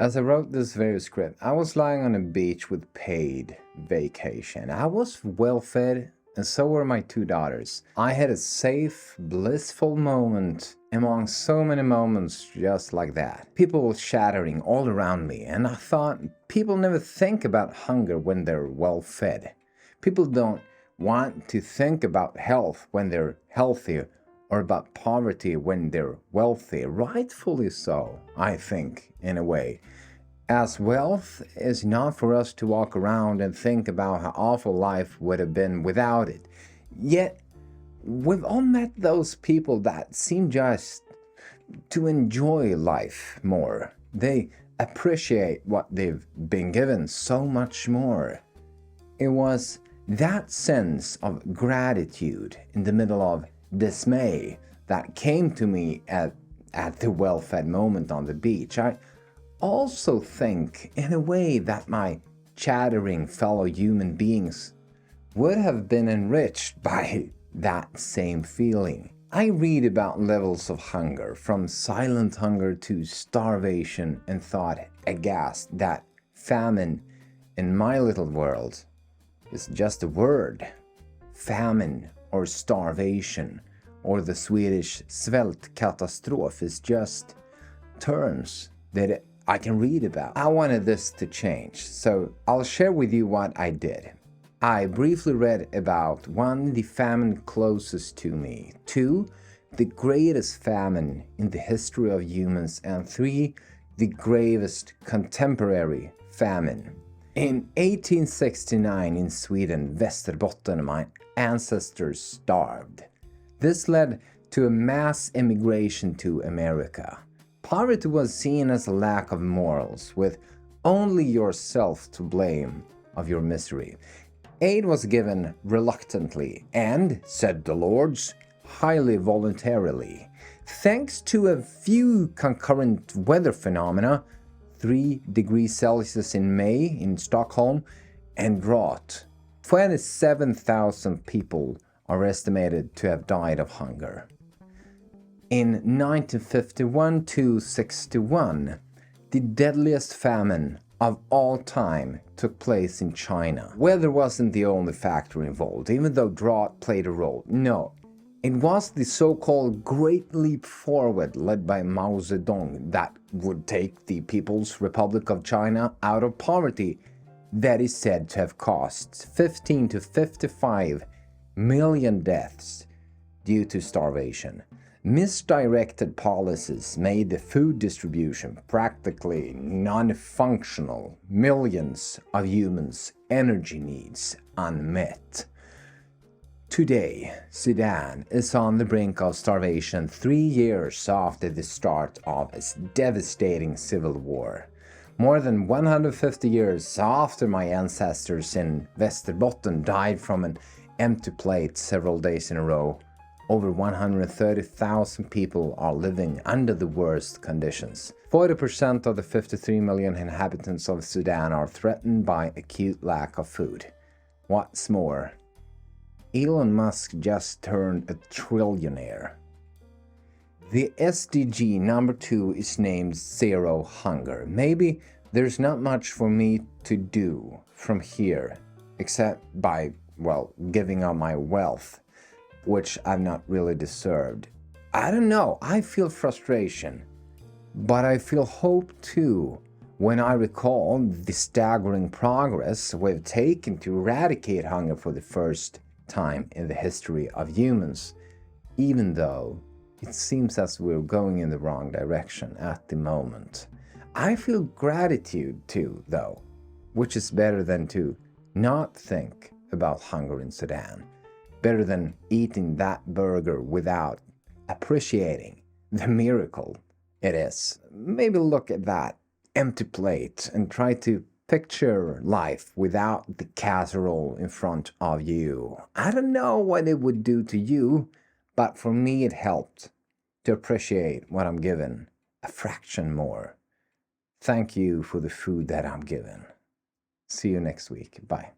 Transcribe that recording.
As I wrote this video script, I was lying on a beach with paid vacation. I was well fed, and so were my two daughters. I had a safe, blissful moment among so many moments just like that. People were shattering all around me, and I thought people never think about hunger when they're well fed. People don't want to think about health when they're healthy, or about poverty when they're wealthy. Rightfully so, I think, in a way. As wealth is not for us to walk around and think about how awful life would have been without it. Yet, we've all met those people that seem just to enjoy life more. They appreciate what they've been given so much more. It was that sense of gratitude in the middle of dismay that came to me at the well-fed moment on the beach. I also think, in a way, that my chattering fellow human beings would have been enriched by that same feeling. I read about levels of hunger, from silent hunger to starvation, and thought aghast that famine in my little world is just a word. Famine or starvation or the Swedish svältkatastrof is just terms that I can read about. I wanted this to change, so I'll share with you what I did. I briefly read about 1. The famine closest to me, 2. The greatest famine in the history of humans, and 3. The gravest contemporary famine. In 1869 in Sweden, Västerbotten, my ancestors starved. This led to a mass immigration to America. Poverty was seen as a lack of morals, with only yourself to blame of your misery. Aid was given reluctantly and, said the Lords, highly voluntarily. Thanks to a few concurrent weather phenomena, 3 degrees Celsius in May in Stockholm, and drought, 27,000 people are estimated to have died of hunger. In 1951 to 61, the deadliest famine of all time took place in China. Weather wasn't the only factor involved, even though drought played a role. No, it was the so-called Great Leap Forward led by Mao Zedong that would take the People's Republic of China out of poverty that is said to have cost 15 to 55 million deaths due to starvation. Misdirected policies made the food distribution practically non-functional, millions of humans' energy needs unmet. Today, Sudan is on the brink of starvation 3 years after the start of its devastating civil war. More than 150 years after my ancestors in Västerbotten died from an empty plate several days in a row, over 130,000 people are living under the worst conditions. 40% of the 53 million inhabitants of Sudan are threatened by acute lack of food. What's more, Elon Musk just turned a trillionaire. The SDG number 2 is named Zero Hunger. Maybe there's not much for me to do from here, except by, giving up my wealth, which I've not really deserved. I don't know, I feel frustration, but I feel hope too when I recall the staggering progress we've taken to eradicate hunger for the first time in the history of humans, even though it seems as we're going in the wrong direction at the moment. I feel gratitude too, though, which is better than to not think about hunger in Sudan. Better than eating that burger without appreciating the miracle it is. Maybe look at that empty plate and try to picture life without the casserole in front of you. I don't know what it would do to you, but for me it helped to appreciate what I'm given a fraction more. Thank you for the food that I'm given. See you next week. Bye.